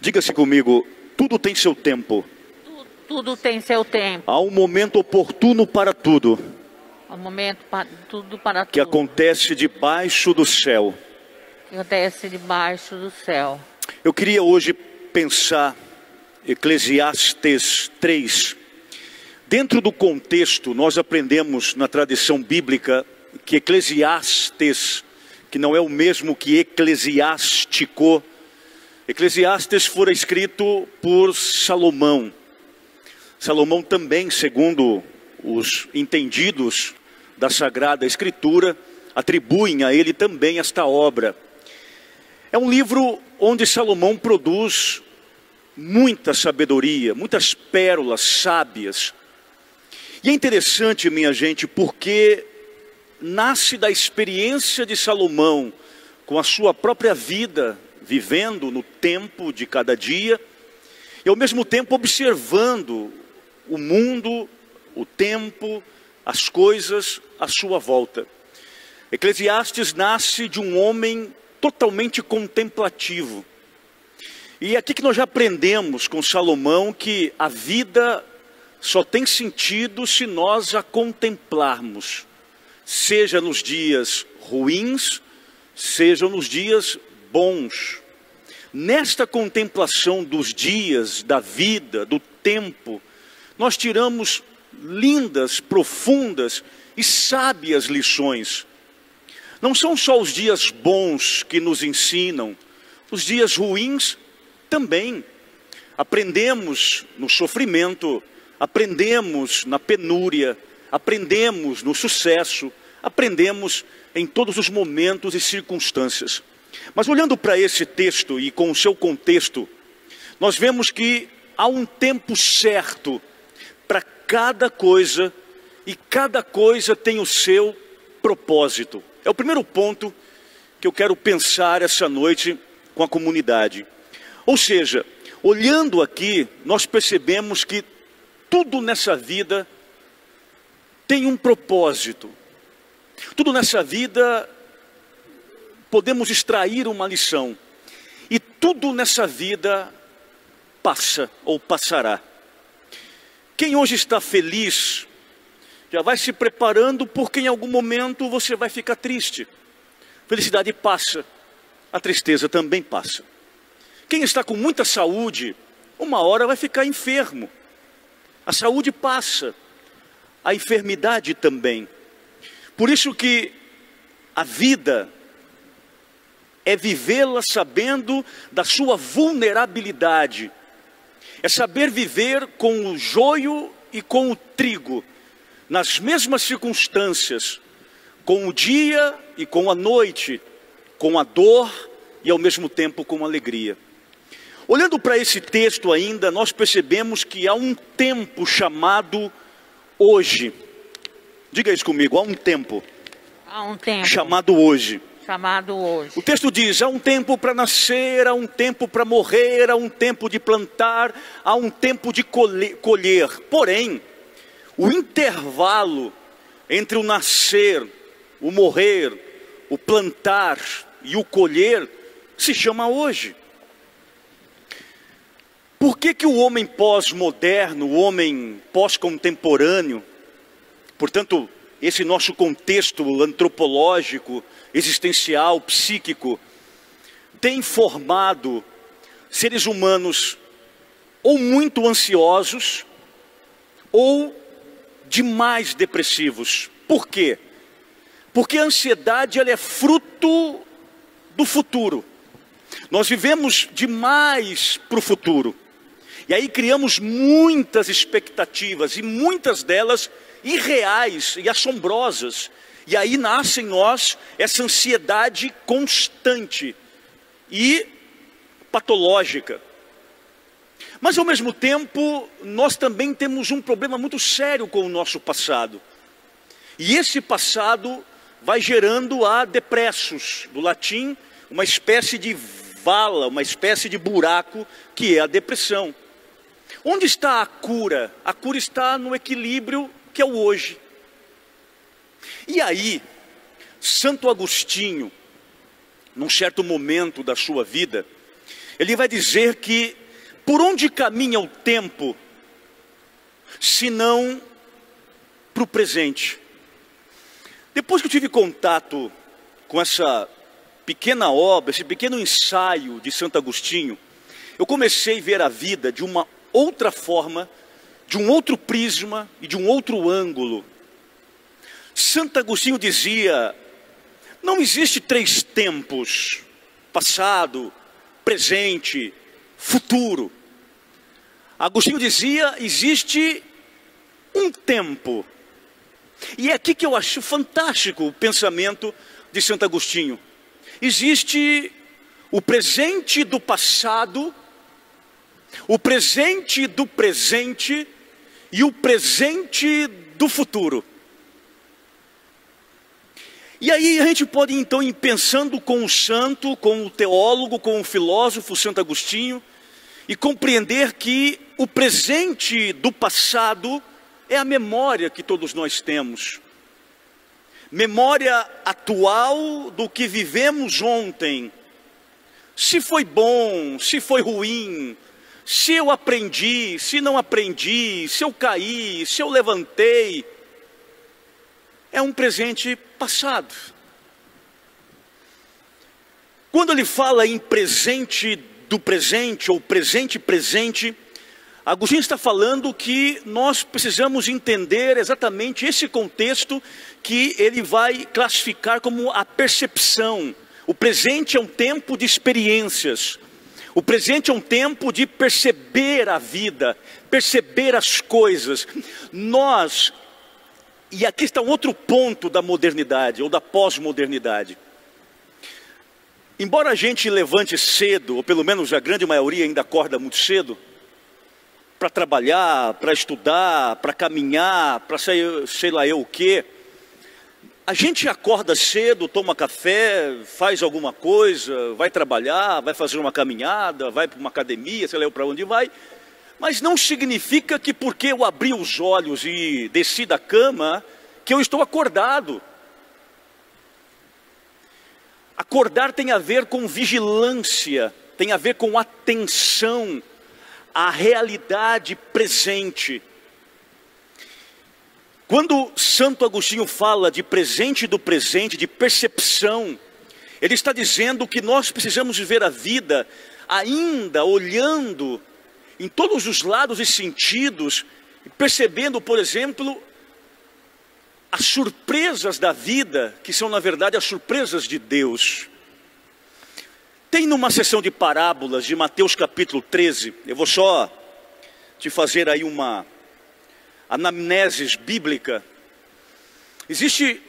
Diga-se comigo, tudo tem seu tempo. Tudo tem seu tempo. Há um momento oportuno para tudo. Há um momento para tudo, para Que tudo. acontece debaixo do céu. Que acontece debaixo do céu. Eu queria hoje pensar Eclesiastes 3. Dentro do contexto, nós aprendemos na tradição bíblica que Eclesiastes, que não é o mesmo que eclesiástico, Eclesiastes fora escrito por Salomão. Salomão também, segundo os entendidos da Sagrada Escritura, atribuem a ele também esta obra. É um livro onde Salomão produz muita sabedoria, muitas pérolas sábias. E é interessante, minha gente, porque nasce da experiência de Salomão com a sua própria vida, vivendo no tempo de cada dia, e ao mesmo tempo observando o mundo, o tempo, as coisas à sua volta. Eclesiastes nasce de um homem totalmente contemplativo. E é aqui que nós já aprendemos com Salomão que a vida só tem sentido se nós a contemplarmos, seja nos dias ruins, seja nos dias bons. Nesta contemplação dos dias, da vida, do tempo, nós tiramos lindas, profundas e sábias lições. Não são só os dias bons que nos ensinam, os dias ruins também. Aprendemos no sofrimento, aprendemos na penúria, aprendemos no sucesso, aprendemos em todos os momentos e circunstâncias. Mas olhando para esse texto e com o seu contexto, nós vemos que há um tempo certo para cada coisa e cada coisa tem o seu propósito. É o primeiro ponto que eu quero pensar essa noite com a comunidade. Ou seja, olhando aqui, nós percebemos que tudo nessa vida tem um propósito. Tudo nessa vida podemos extrair uma lição. E tudo nessa vida passa ou passará. Quem hoje está feliz, já vai se preparando porque em algum momento você vai ficar triste. Felicidade passa, a tristeza também passa. Quem está com muita saúde, uma hora vai ficar enfermo. A saúde passa, a enfermidade também. Por isso que a vida é vivê-la sabendo da sua vulnerabilidade. É saber viver com o joio e com o trigo, nas mesmas circunstâncias, com o dia e com a noite, com a dor e ao mesmo tempo com a alegria. Olhando para esse texto ainda, nós percebemos que há um tempo chamado hoje. Diga isso comigo, há um tempo. Há um tempo chamado hoje. chamado hoje. O texto diz, há um tempo para nascer, há um tempo para morrer, há um tempo de plantar, há um tempo de colher. Porém, o intervalo entre o nascer, o morrer, o plantar e o colher se chama hoje. Por que o homem pós-moderno, o homem pós-contemporâneo, portanto, esse nosso contexto antropológico, existencial, psíquico, tem formado seres humanos ou muito ansiosos ou demais depressivos? Por quê? Porque a ansiedade ela é fruto do futuro. Nós vivemos demais para o futuro. E aí criamos muitas expectativas, e muitas delas irreais e assombrosas. E aí nasce em nós essa ansiedade constante e patológica. Mas ao mesmo tempo, nós também temos um problema muito sério com o nosso passado. E esse passado vai gerando a depressus, do latim, uma espécie de vala, uma espécie de buraco, que é a depressão. Onde está a cura? A cura está no equilíbrio que é o hoje. E aí, Santo Agostinho, num certo momento da sua vida, ele vai dizer que por onde caminha o tempo, se não para o presente. Depois que eu tive contato com essa pequena obra, esse pequeno ensaio de Santo Agostinho, eu comecei a ver a vida de uma outra forma, de um outro prisma e de um outro ângulo. Santo Agostinho dizia: não existe 3 tempos, passado, presente, futuro. Agostinho dizia: existe um tempo. E é aqui que eu acho fantástico o pensamento de Santo Agostinho. Existe o presente do passado, o presente do presente e o presente do futuro. E aí a gente pode então ir pensando com o santo, com o teólogo, com o filósofo Santo Agostinho, e compreender que o presente do passado é a memória que todos nós temos. Memória atual do que vivemos ontem. Se foi bom, se foi ruim, se eu aprendi, se não aprendi, se eu caí, se eu levantei. É um presente passado. Quando ele fala em presente do presente, ou presente, Agostinho está falando que nós precisamos entender exatamente esse contexto que ele vai classificar como a percepção. O presente é um tempo de experiências. O presente é um tempo de perceber a vida, perceber as coisas. E aqui está um outro ponto da modernidade, ou da pós-modernidade. Embora a gente levante cedo, ou pelo menos a grande maioria ainda acorda muito cedo, para trabalhar, para estudar, para caminhar, para sei lá eu o quê, a gente acorda cedo, toma café, faz alguma coisa, vai trabalhar, vai fazer uma caminhada, vai para uma academia, sei lá eu para onde vai. Mas não significa que porque eu abri os olhos e desci da cama, que eu estou acordado. Acordar tem a ver com vigilância, tem a ver com atenção à realidade presente. Quando Santo Agostinho fala de presente do presente, de percepção, ele está dizendo que nós precisamos viver a vida ainda olhando em todos os lados e sentidos, percebendo, por exemplo, as surpresas da vida, que são na verdade as surpresas de Deus. Tem numa sessão de parábolas de Mateus capítulo 13, eu vou só te fazer aí uma anamnese bíblica. Existem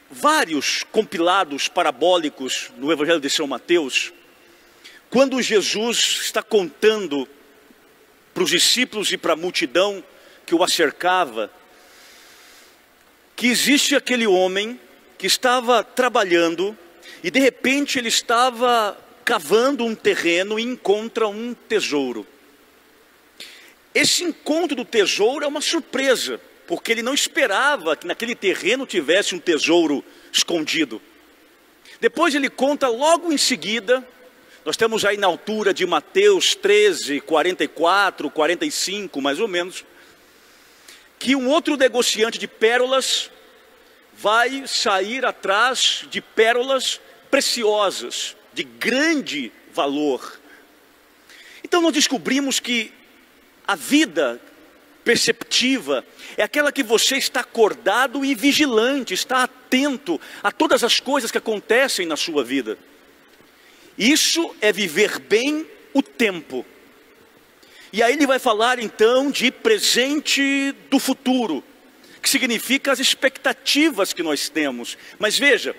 vários compilados parabólicos no Evangelho de São Mateus, quando Jesus está contando para os discípulos e para a multidão que o acercava, que existe aquele homem que estava trabalhando e de repente ele estava cavando um terreno e encontra um tesouro. Esse encontro do tesouro é uma surpresa, porque ele não esperava que naquele terreno tivesse um tesouro escondido. Depois ele conta logo em seguida, nós estamos aí na altura de Mateus 13, 44, 45 mais ou menos, que um outro negociante de pérolas vai sair atrás de pérolas preciosas, de grande valor. Então nós descobrimos que a vida perceptiva é aquela que você está acordado e vigilante, está atento a todas as coisas que acontecem na sua vida. Isso é viver bem o tempo. E aí ele vai falar então de presente do futuro, que significa as expectativas que nós temos. Mas veja,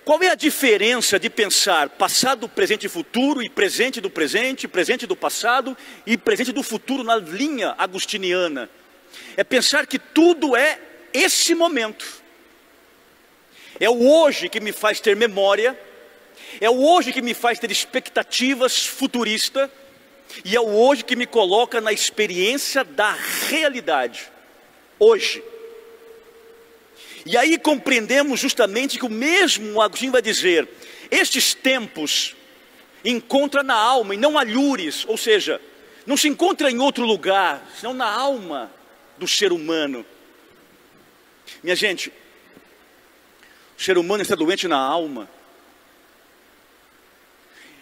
qual é a diferença de pensar passado, presente e futuro, e presente do passado e presente do futuro na linha agostiniana? É pensar que tudo é esse momento. É o hoje que me faz ter memória, é o hoje que me faz ter expectativas futuristas, e é o hoje que me coloca na experiência da realidade, hoje. E aí compreendemos justamente que o mesmo Agostinho vai dizer, estes tempos encontra na alma e não alhures, ou seja, não se encontra em outro lugar, senão na alma do ser humano. Minha gente, o ser humano está doente na alma.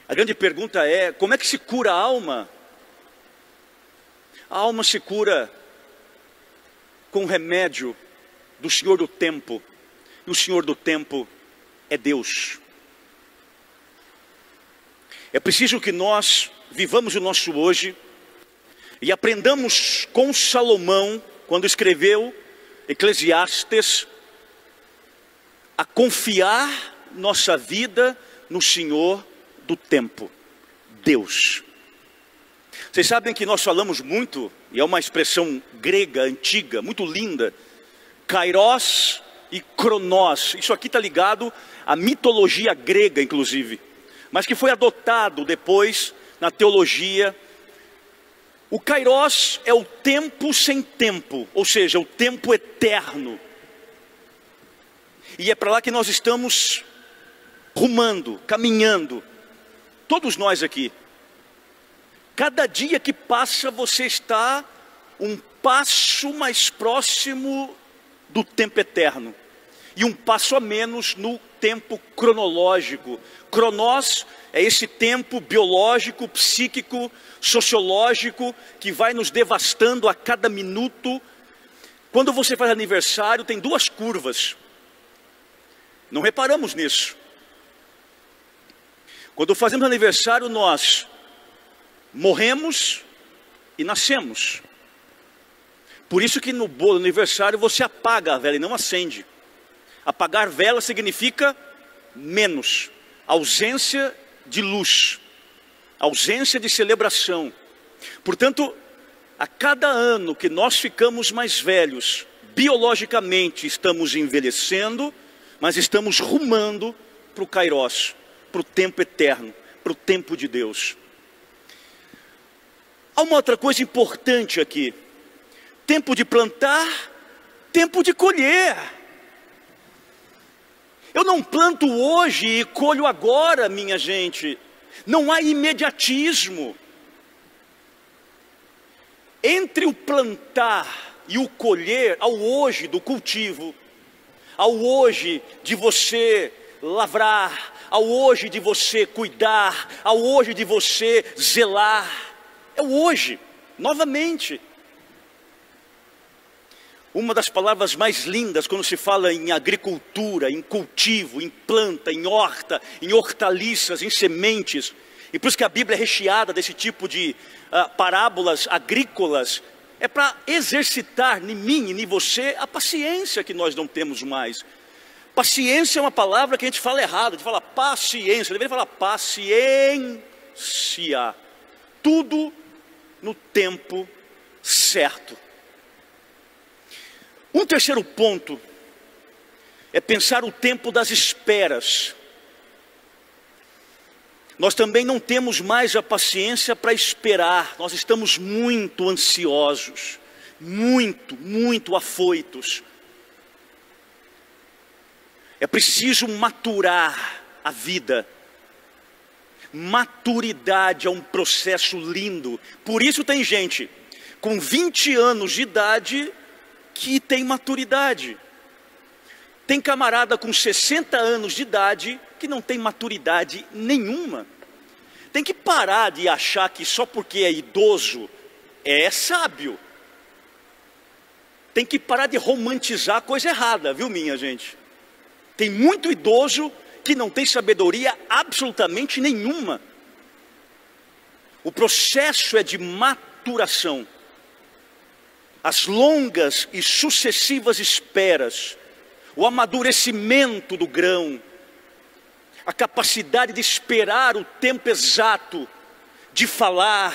A grande pergunta é, como é que se cura a alma? A alma se cura com o remédio do Senhor do tempo. E o Senhor do tempo é Deus. É preciso que nós vivamos o nosso hoje e aprendamos com Salomão, quando escreveu Eclesiastes, a confiar nossa vida no Senhor do tempo, Deus. Vocês sabem que nós falamos muito, e é uma expressão grega, antiga, muito linda, kairos e kronos. Isso aqui está ligado à mitologia grega, inclusive, mas que foi adotado depois na teologia. O kairos é o tempo sem tempo, ou seja, o tempo eterno. E é para lá que nós estamos rumando, caminhando, todos nós aqui. Cada dia que passa você está um passo mais próximo do tempo eterno e um passo a menos no tempo cronológico. Cronos é esse tempo biológico, psíquico, sociológico que vai nos devastando a cada minuto. Quando você faz aniversário tem duas curvas. Não reparamos nisso. Quando fazemos aniversário nós morremos e nascemos. Por isso que no bolo do aniversário você apaga a vela e não acende. Apagar vela significa menos, ausência de luz, ausência de celebração. Portanto, a cada ano que nós ficamos mais velhos, biologicamente estamos envelhecendo, mas estamos rumando para o kairos, para o tempo eterno, para o tempo de Deus. Há uma outra coisa importante aqui. Tempo de plantar, tempo de colher. Eu não planto hoje e colho agora, minha gente. Não há imediatismo. Entre o plantar e o colher, ao hoje do cultivo, ao hoje de você lavrar, ao hoje de você cuidar, ao hoje de você zelar. É o hoje, novamente. Uma das palavras mais lindas quando se fala em agricultura, em cultivo, em planta, em horta, em hortaliças, em sementes. E por isso que a Bíblia é recheada desse tipo de parábolas agrícolas. É para exercitar em mim e em você a paciência que nós não temos mais. Paciência é uma palavra que a gente fala errado. A gente fala paciência, deveria falar paciência. Tudo no tempo certo. Um terceiro ponto é pensar o tempo das esperas. Nós também não temos mais a paciência para esperar. Nós estamos muito ansiosos, muito afoitos. É preciso maturar a vida. Maturidade é um processo lindo. Por isso tem gente com 20 anos de idade que tem maturidade. Tem camarada com 60 anos de idade que não tem maturidade nenhuma. Tem que parar de achar que só porque é idoso é sábio. Tem que parar de romantizar a coisa errada, viu, minha gente? Tem muito idoso que não tem sabedoria absolutamente nenhuma. O processo é de maturação. As longas e sucessivas esperas, o amadurecimento do grão, a capacidade de esperar o tempo exato, de falar,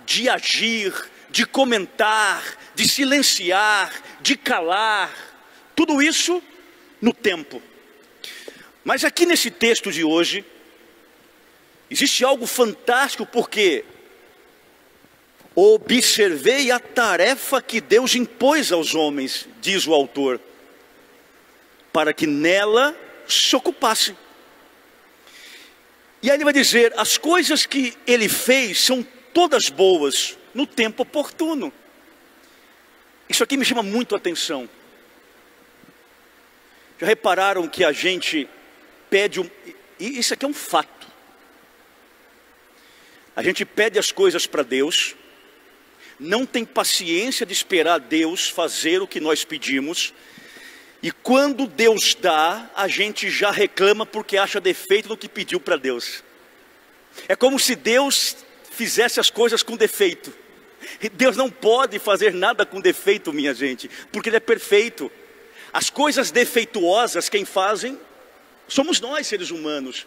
de agir, de comentar, de silenciar, de calar, tudo isso no tempo. Mas aqui nesse texto de hoje, existe algo fantástico, porque observei a tarefa que Deus impôs aos homens, diz o autor, para que nela se ocupassem. E aí ele vai dizer, as coisas que ele fez são todas boas no tempo oportuno. Isso aqui me chama muito a atenção. Já repararam que a gente pede, e isso aqui é um fato. A gente pede as coisas para Deus, não tem paciência de esperar Deus fazer o que nós pedimos, e quando Deus dá, a gente já reclama porque acha defeito no que pediu para Deus. É como se Deus fizesse as coisas com defeito. E Deus não pode fazer nada com defeito, minha gente, porque Ele é perfeito. As coisas defeituosas, quem fazem, somos nós, seres humanos.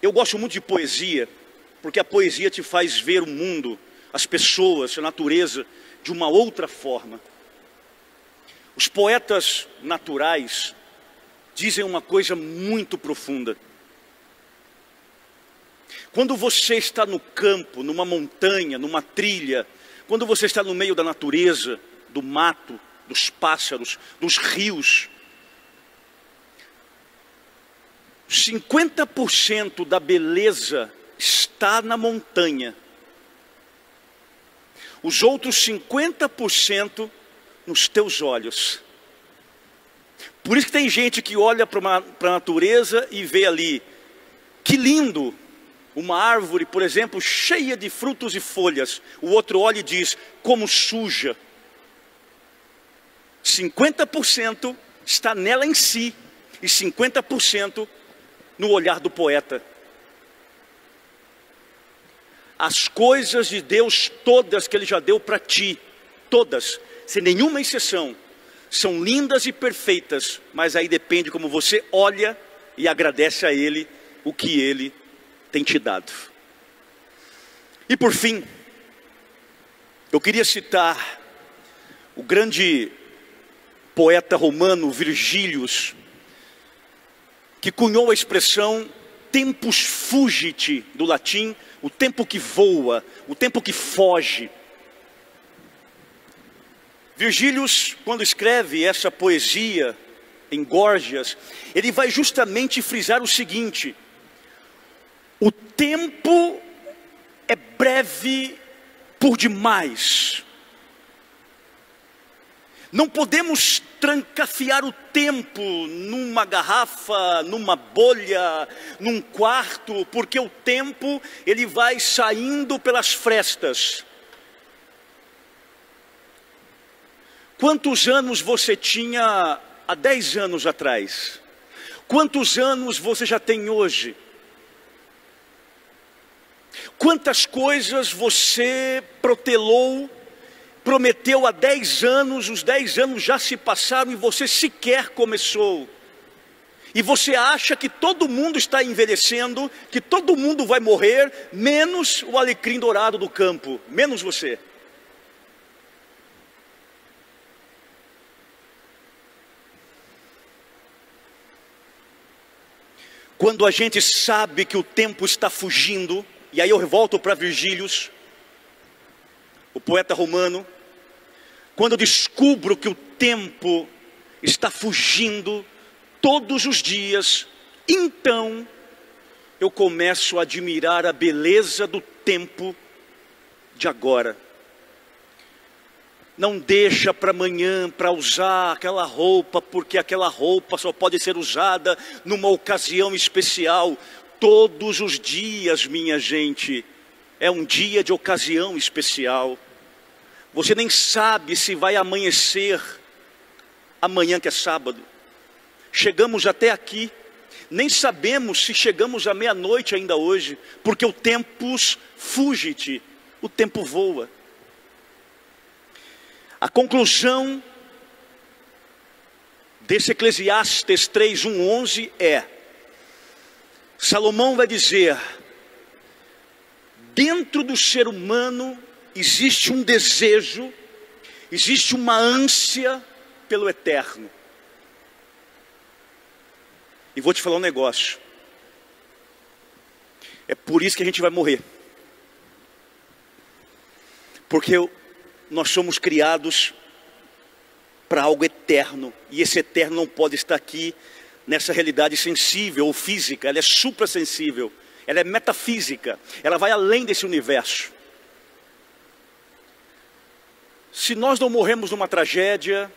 Eu gosto muito de poesia, porque a poesia te faz ver o mundo, as pessoas, a natureza, de uma outra forma. Os poetas naturais dizem uma coisa muito profunda. Quando você está no campo, numa montanha, numa trilha, quando você está no meio da natureza, do mato, dos pássaros, dos rios, 50% da beleza está na montanha. Os outros 50% nos teus olhos. Por isso que tem gente que olha para a natureza e vê ali, que lindo, uma árvore, por exemplo, cheia de frutos e folhas. O outro olha e diz, como suja. 50% está nela em si e 50% no olhar do poeta. As coisas de Deus todas que Ele já deu para ti, todas, sem nenhuma exceção, são lindas e perfeitas, mas aí depende como você olha e agradece a Ele o que Ele tem te dado. E por fim, eu queria citar o grande poeta romano Virgílio, que cunhou a expressão tempus fugit, do latim, o tempo que voa, o tempo que foge. Virgílio, quando escreve essa poesia em Górgias, ele vai justamente frisar o seguinte: o tempo é breve por demais. Não podemos trancafiar o tempo numa garrafa, numa bolha, num quarto, porque o tempo ele vai saindo pelas frestas. Quantos anos você tinha há 10 anos atrás? Quantos anos você já tem hoje? Quantas coisas você prometeu há 10 anos, os 10 anos já se passaram e você sequer começou. E você acha que todo mundo está envelhecendo, que todo mundo vai morrer, menos o alecrim dourado do campo, menos você. Quando a gente sabe que o tempo está fugindo, e aí eu volto para Virgílio, o poeta romano, quando eu descubro que o tempo está fugindo todos os dias, então eu começo a admirar a beleza do tempo de agora. Não deixa para amanhã para usar aquela roupa, porque aquela roupa só pode ser usada numa ocasião especial. Todos os dias, minha gente, é um dia de ocasião especial. Você nem sabe se vai amanhecer amanhã, que é sábado. Chegamos até aqui, nem sabemos se chegamos à meia-noite ainda hoje, porque o tempus fugit, o tempo voa. A conclusão desse Eclesiastes 3:1-11 é: Salomão vai dizer, dentro do ser humano existe um desejo, existe uma ânsia pelo eterno. E vou te falar um negócio, é por isso que a gente vai morrer, porque nós somos criados para algo eterno, e esse eterno não pode estar aqui nessa realidade sensível ou física, ela é suprassensível, ela é metafísica, ela vai além desse universo. Se nós não morremos numa tragédia,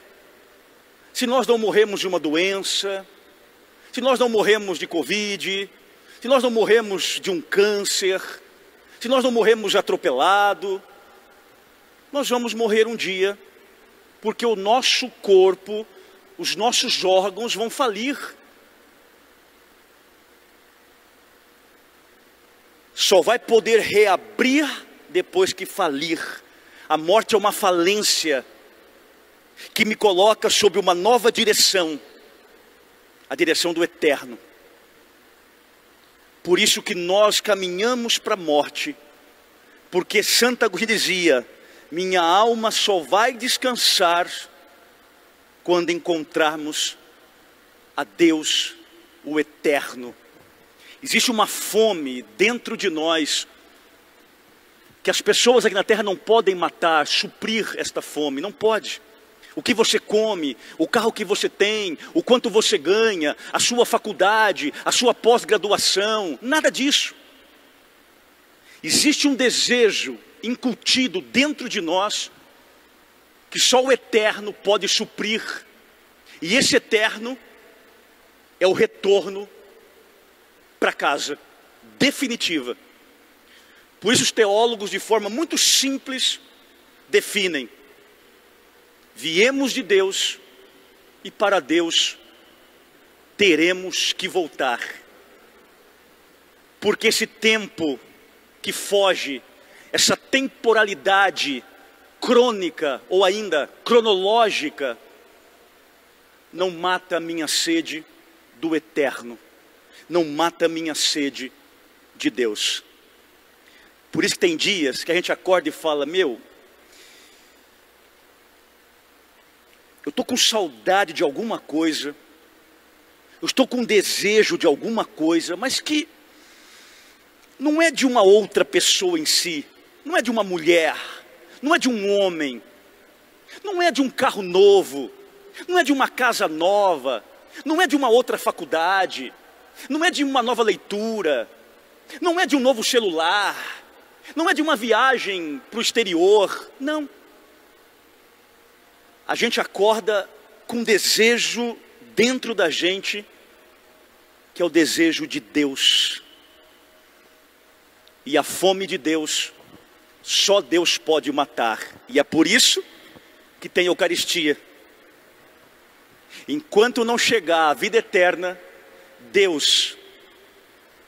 se nós não morremos de uma doença, se nós não morremos de Covid, se nós não morremos de um câncer, se nós não morremos atropelado, nós vamos morrer um dia, porque o nosso corpo, os nossos órgãos vão falir. Só vai poder reabrir depois que falir. A morte é uma falência que me coloca sob uma nova direção, a direção do eterno. Por isso que nós caminhamos para a morte, porque Santo Agostinho dizia: minha alma só vai descansar quando encontrarmos a Deus, o eterno. Existe uma fome dentro de nós, que as pessoas aqui na terra não podem matar, suprir esta fome, não pode. O que você come, o carro que você tem, o quanto você ganha, a sua faculdade, a sua pós-graduação, nada disso. Existe um desejo incutido dentro de nós, que só o eterno pode suprir. E esse eterno é o retorno para casa, definitiva. Por isso os teólogos, de forma muito simples, definem: viemos de Deus e para Deus teremos que voltar. Porque esse tempo que foge, essa temporalidade crônica ou ainda cronológica, não mata a minha sede do eterno, não mata a minha sede de Deus. Por isso que tem dias que a gente acorda e fala: meu, eu estou com saudade de alguma coisa, eu estou com desejo de alguma coisa, mas que não é de uma outra pessoa em si, não é de uma mulher, não é de um homem, não é de um carro novo, não é de uma casa nova, não é de uma outra faculdade, não é de uma nova leitura, não é de um novo celular, não é de uma viagem para o exterior, não. A gente acorda com desejo dentro da gente, que é o desejo de Deus. E a fome de Deus, só Deus pode matar. E é por isso que tem Eucaristia. Enquanto não chegar a vida eterna, Deus,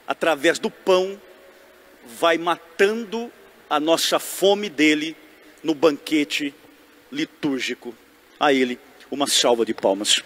através do pão, vai matando a nossa fome dele no banquete litúrgico. A ele uma salva de palmas.